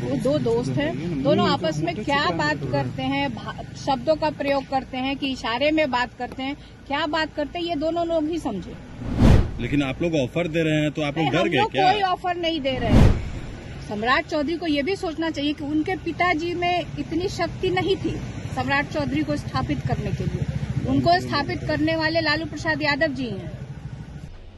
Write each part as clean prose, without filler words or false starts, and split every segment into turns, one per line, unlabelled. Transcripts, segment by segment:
वो दो दोस्त हैं, दोनों आपस में क्या बात करते हैं, शब्दों का प्रयोग करते हैं कि इशारे में बात करते हैं, क्या बात करते हैं ये दोनों लोग ही समझे।
लेकिन आप लोग ऑफर दे रहे हैं तो आप लोग डर गए क्या?
कोई ऑफर नहीं दे रहे हैं। सम्राट चौधरी को ये भी सोचना चाहिए कि उनके पिताजी में इतनी शक्ति नहीं थी सम्राट चौधरी को स्थापित करने के लिए। उनको स्थापित करने वाले लालू प्रसाद यादव जी हैं।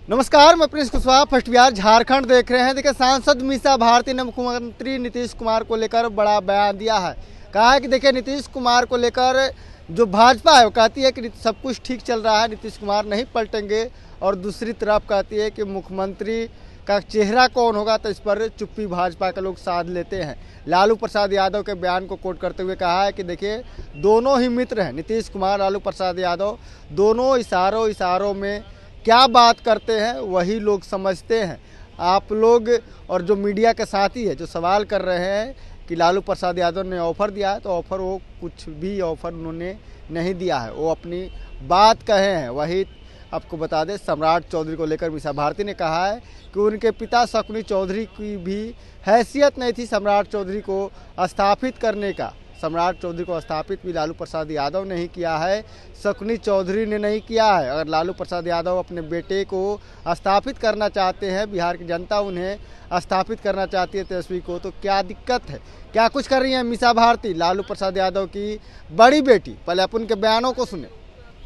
नमस्कार, मैं प्रिंस कुशवाहा, फर्स्ट बिहार झारखंड देख रहे हैं। देखिए, सांसद मीसा भारती ने मुख्यमंत्री नीतीश कुमार को लेकर बड़ा बयान दिया है। कहा है कि देखिए, नीतीश कुमार को लेकर जो भाजपा है वो कहती है कि सब कुछ ठीक चल रहा है, नीतीश कुमार नहीं पलटेंगे, और दूसरी तरफ कहती है कि मुख्यमंत्री का चेहरा कौन होगा, तो इस पर चुप्पी भाजपा के लोग साध लेते हैं। लालू प्रसाद यादव के बयान को कोट करते हुए कहा है कि देखिए, दोनों ही मित्र हैं, नीतीश कुमार, लालू प्रसाद यादव, दोनों इशारों में क्या बात करते हैं वही लोग समझते हैं। आप लोग और जो मीडिया के साथी है जो सवाल कर रहे हैं कि लालू प्रसाद यादव ने ऑफ़र दिया है, तो ऑफ़र वो कुछ भी ऑफ़र उन्होंने नहीं दिया है, वो अपनी बात कहे हैं। वही आपको बता दें, सम्राट चौधरी को लेकर मीसा भारती ने कहा है कि उनके पिता शकुनी चौधरी की भी हैसियत नहीं थी सम्राट चौधरी को स्थापित करने का। सम्राट चौधरी को स्थापित भी लालू प्रसाद यादव ने ही किया है, शकुनी चौधरी ने नहीं किया है। अगर लालू प्रसाद यादव अपने बेटे को स्थापित करना चाहते हैं, बिहार की जनता उन्हें स्थापित करना चाहती है तेजस्वी को, तो क्या दिक्कत है? क्या कुछ कर रही है मीसा भारती, लालू प्रसाद यादव की बड़ी बेटी? पहले आप उनके बयानों को सुने।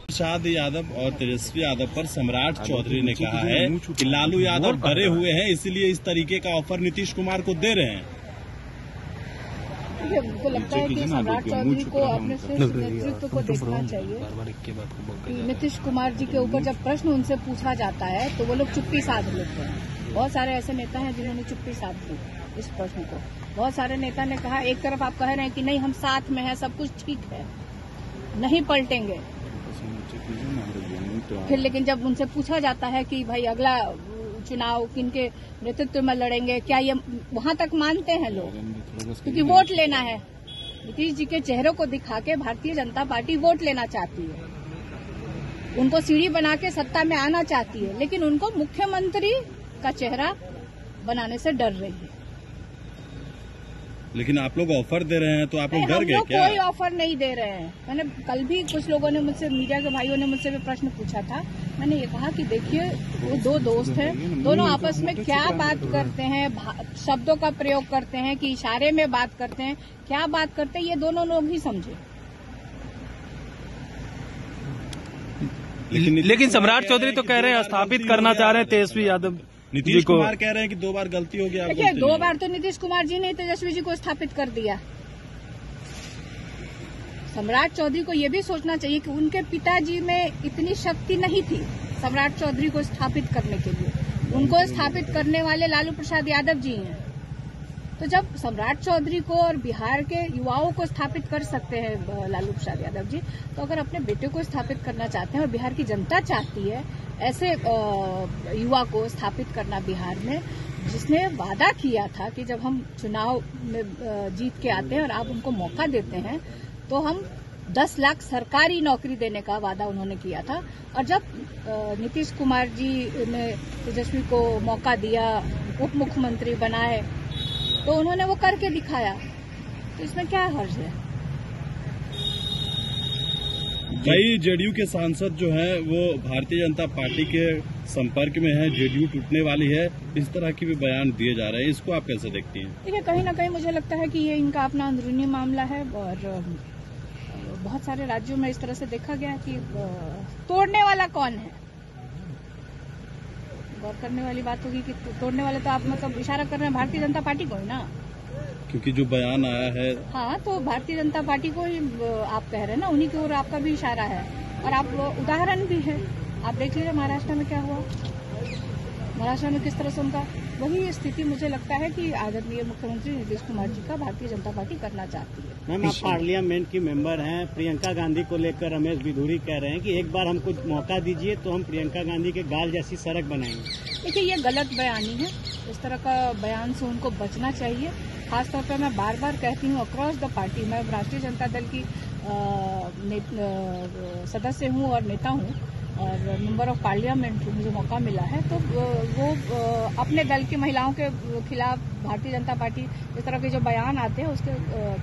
प्रसाद यादव और तेजस्वी यादव पर सम्राट चौधरी ने कहा है कि लालू यादव डरे हुए हैं, इसीलिए इस तरीके का ऑफर नीतीश कुमार को दे रहे हैं।
मुझको लगता है कि सम्राट चौधरी को अपने नेतृत्व को देखना चाहिए कि नीतीश कुमार जी के ऊपर जब प्रश्न उनसे पूछा जाता है तो वो लोग चुप्पी साध लेते हैं। बहुत सारे ऐसे नेता हैं जिन्होंने चुप्पी साध ली इस प्रश्न को। बहुत सारे नेता ने कहा, एक तरफ आप कह रहे हैं कि नहीं हम साथ में हैं, सब कुछ ठीक है, नहीं पलटेंगे, फिर लेकिन जब उनसे पूछा जाता है कि भाई अगला चुनाव किनके नेतृत्व में लड़ेंगे, क्या ये वहां तक मानते हैं लोग? क्योंकि वोट लेना है। नीतीश जी के चेहरों को दिखा के भारतीय जनता पार्टी वोट लेना चाहती है, उनको सीढ़ी बना के सत्ता में आना चाहती है, लेकिन उनको मुख्यमंत्री का चेहरा बनाने से डर रही है।
लेकिन आप लोग ऑफर दे रहे हैं तो आप लोग डर गए क्या?
कोई ऑफर नहीं दे रहे हैं। मैंने कल भी कुछ लोगों ने मुझसे, मीडिया के भाइयों ने मुझसे भी प्रश्न पूछा था। मैंने ये कहा कि देखिए, वो दो दोस्त हैं, दोनों आपस में क्या बात करते हैं, शब्दों का प्रयोग करते हैं कि इशारे में बात करते हैं, क्या बात करते हैं ये दोनों लोग ही समझे।
लेकिन सम्राट चौधरी तो कह रहे हैं स्थापित करना चाह रहे हैं तेजस्वी यादव।
नीतीश कुमार कह रहे हैं कि 2 बार गलती हो गया।
देखिए, 2 बार तो नीतीश कुमार जी ने तेजस्वी जी को स्थापित कर दिया। सम्राट चौधरी को ये भी सोचना चाहिए कि उनके पिताजी में इतनी शक्ति नहीं थी सम्राट चौधरी को स्थापित करने के लिए। उनको स्थापित करने वाले लालू प्रसाद यादव जी हैं। तो जब सम्राट चौधरी को और बिहार के युवाओं को स्थापित कर सकते हैं लालू प्रसाद यादव जी, तो अगर अपने बेटे को स्थापित करना चाहते हैं और बिहार की जनता चाहती है ऐसे युवा को स्थापित करना बिहार में, जिसने वादा किया था कि जब हम चुनाव में जीत के आते हैं और आप उनको मौका देते हैं तो हम 10 लाख सरकारी नौकरी देने का वादा उन्होंने किया था। और जब नीतीश कुमार जी ने तेजस्वी को मौका दिया, उप मुख्यमंत्री बनाए, तो उन्होंने वो करके दिखाया, तो इसमें क्या हर्ज है?
कई जेडीयू के सांसद जो हैं वो भारतीय जनता पार्टी के संपर्क में हैं, जेडीयू टूटने वाली है, इस तरह की भी बयान दिए जा रहे हैं, इसको आप कैसे देखती हैं?
देखिए, कहीं ना कहीं मुझे लगता है कि ये इनका अपना अंदरूनी मामला है, और बहुत सारे राज्यों में इस तरह से देखा गया कि तोड़ने वाला कौन है। गौर करने वाली बात होगी कि तोड़ने वाले तो आप मतलब इशारा कर रहे हैं भारतीय जनता पार्टी को ही ना,
क्योंकि जो बयान आया है।
हाँ, तो भारतीय जनता पार्टी को ही आप कह रहे हैं ना, उन्हीं की ओर आपका भी इशारा है। और आप उदाहरण भी है, आप देख लीजिए महाराष्ट्र में क्या हुआ, महाराष्ट्र में किस तरह से उनका वही स्थिति मुझे लगता है कि आदरणीय मुख्यमंत्री नीतीश कुमार जी का भारतीय जनता पार्टी करना चाहती है।
मैम, आप पार्लियामेंट की मेंबर हैं, प्रियंका गांधी को लेकर रमेश बिधूरी कह रहे हैं कि एक बार हमको मौका दीजिए तो हम प्रियंका गांधी के गाल जैसी सड़क बनाएंगे।
देखिए, ये गलत बयानी है, इस तरह का बयान से उनको बचना चाहिए। खासतौर पर मैं बार बार कहती हूँ, अक्रॉस द पार्टी, मैं राष्ट्रीय जनता दल की सदस्य हूँ और नेता हूँ, और मेंबर ऑफ पार्लियामेंट मुझे मौका मिला है, तो वो अपने दल की महिलाओं के खिलाफ भारतीय जनता पार्टी इस तरह के जो बयान आते हैं उसके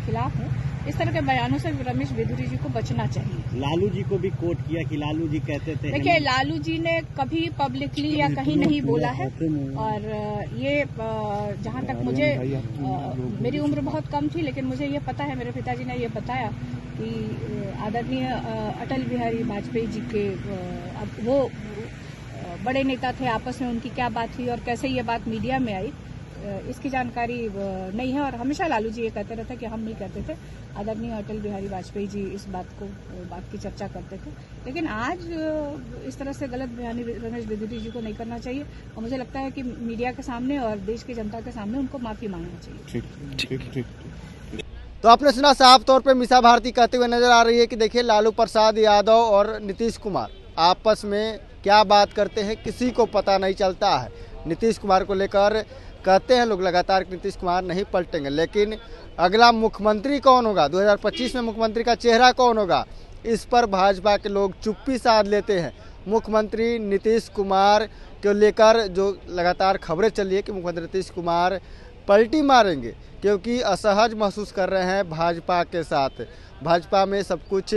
खिलाफ हूँ। इस तरह के बयानों से रमेश बिधूरी जी को बचना चाहिए।
लालू जी को भी कोट किया कि लालू जी कहते थे।
देखिए, लालू जी ने कभी पब्लिकली या कहीं नहीं बोला है, और ये जहाँ तक मुझे मेरी उम्र बहुत कम थी, लेकिन मुझे ये पता है, मेरे पिताजी ने ये बताया कि आदरणीय अटल बिहारी वाजपेयी जी के अब वो बड़े नेता थे, आपस में उनकी क्या बात हुई और कैसे ये बात मीडिया में आई, इसकी जानकारी नहीं है। और हमेशा लालू जी ये कहते रहते कि हम नहीं कहते थे, आदरणीय अटल बिहारी वाजपेयी जी इस बात की चर्चा करते थे। लेकिन आज इस तरह से गलत बयानी रमेश बिधूरी जी को नहीं करना चाहिए, और मुझे लगता है कि मीडिया के सामने और देश की जनता के सामने उनको माफी मांगना चाहिए।
ठीक। तो आपने सुना, साफ तौर पे मीसा भारती कहते हुए नजर आ रही है कि देखिए, लालू प्रसाद यादव और नीतीश कुमार आपस में क्या बात करते हैं किसी को पता नहीं चलता है। नीतीश कुमार को लेकर कहते हैं लोग लगातार कि नीतीश कुमार नहीं पलटेंगे, लेकिन अगला मुख्यमंत्री कौन होगा, 2025 में मुख्यमंत्री का चेहरा कौन होगा, इस पर भाजपा के लोग चुप्पी साध लेते हैं। मुख्यमंत्री नीतीश कुमार को लेकर जो लगातार खबरें चली है कि मुख्यमंत्री नीतीश कुमार पलटी मारेंगे, क्योंकि असहज महसूस कर रहे हैं भाजपा के साथ। भाजपा में सब कुछ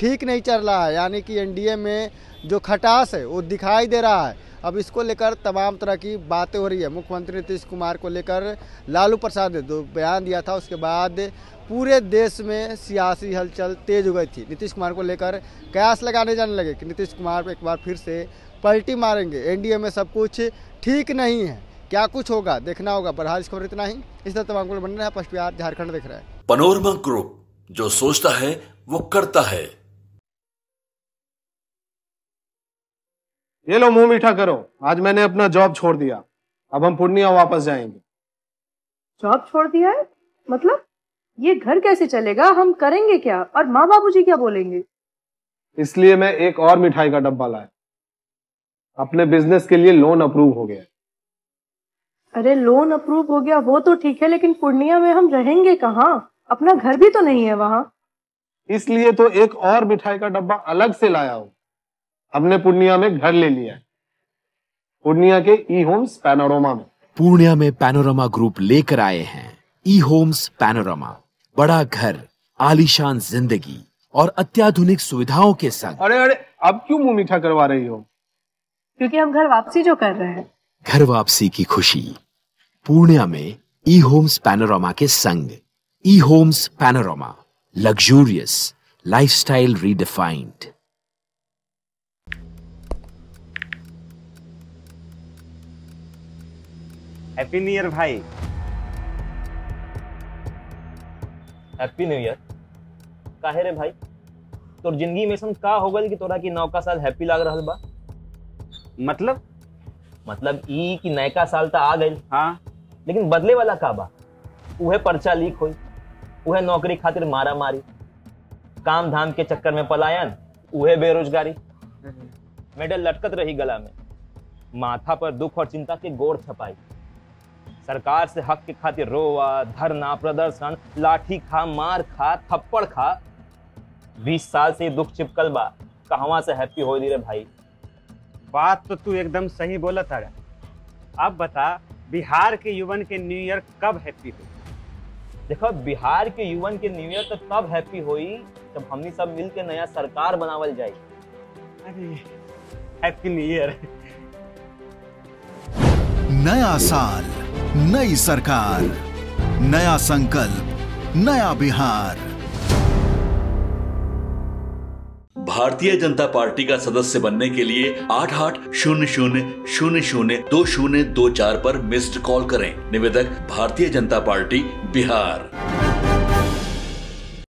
ठीक नहीं चल रहा है, यानी कि एनडीए में जो खटास है वो दिखाई दे रहा है। अब इसको लेकर तमाम तरह की बातें हो रही है। मुख्यमंत्री नीतीश कुमार को लेकर लालू प्रसाद ने जो बयान दिया था, उसके बाद पूरे देश में सियासी हलचल तेज हो गई थी। नीतीश कुमार को लेकर कयास लगाने जाने लगे कि नीतीश कुमार एक बार फिर से पलटी मारेंगे, एनडीए में सब कुछ ठीक नहीं है। क्या कुछ होगा देखना होगा। बहरहाल इस खबर इतना ही। इस तरह तमाम को बन रहा है। फर्स्ट बिहार झारखंड देख रहे हैं।
पैनोरमा ग्रुप, जो सोचता है वो करता है।
ये लो, मुंह मीठा करो। आज मैंने अपना जॉब छोड़ दिया, अब हम पूर्णिया वापस जाएंगे।
जॉब छोड़ दिया है? मतलब ये घर कैसे चलेगा? हम करेंगे क्या? और माँ बाबूजी क्या बोलेंगे?
इसलिए मैं एक और मिठाई का डब्बा लाया। अपने बिजनेस के लिए लोन अप्रूव हो गया।
अरे लोन अप्रूव हो गया वो तो ठीक है, लेकिन पूर्णिया में हम रहेंगे कहाँ? अपना घर भी तो नहीं है वहाँ।
इसलिए तो एक और मिठाई का डब्बा अलग से लाया हूँ। हमने पूर्णिया में घर ले लिया है, पूर्णिया के ई होम्स पैनोरमा में।
पूर्णिया में पैनोरमा ग्रुप लेकर आए हैं ई होम्स पैनोरमा। बड़ा घर, आलीशान जिंदगी और अत्याधुनिक सुविधाओं के संग।
अरे अब क्यों मुंह मीठा करवा रही हो?
क्योंकि हम घर वापसी जो कर रहे हैं। घर
वापसी की खुशी पूर्णिया में ई होम्स पैनोरमा के संग। ई homes panorama, luxurious lifestyle redefined.
Happy new year भाई।
Happy new year. काहे रे भाई, तोर जिंदगी में ऐसा का हो गल कि तोरा की नौका साल हैप्पी लाग रहल बा? मतलब ई कि नयका साल तो आ गई,
हाँ,
लेकिन बदले वाला का बा? उहे पर्चा लीक हुई, उहे नौकरी खातिर मारा मारी, काम धाम के चक्कर में पलायन, उहे बेरोजगारी, मेडल लटकत रही गला में, माथा पर दुख और चिंता के गोड़ छपाई, सरकार से हक के खातिर रोवा, धरना, प्रदर्शन, लाठी खा, मार खा, थप्पड़ खा। 20 साल से दुख चिपकल बा, कहवा से हैप्पी हो दी रे भाई?
बात तो तू एकदम सही बोला था। अब बता, बिहार के युवन के न्यू ईयर कब हैप्पी हुई?
देखो, बिहार के युवन के न्यू ईयर तो तब हैप्पी हुई जब हमनी सब मिल के नया सरकार बनावल जाए।
अरे हैप्पी न्यू ईयर।
नया साल, नई सरकार, नया संकल्प, नया बिहार।
भारतीय जनता पार्टी का सदस्य बनने के लिए 8800002024 पर मिस्ड कॉल करें। निवेदक, भारतीय जनता पार्टी बिहार।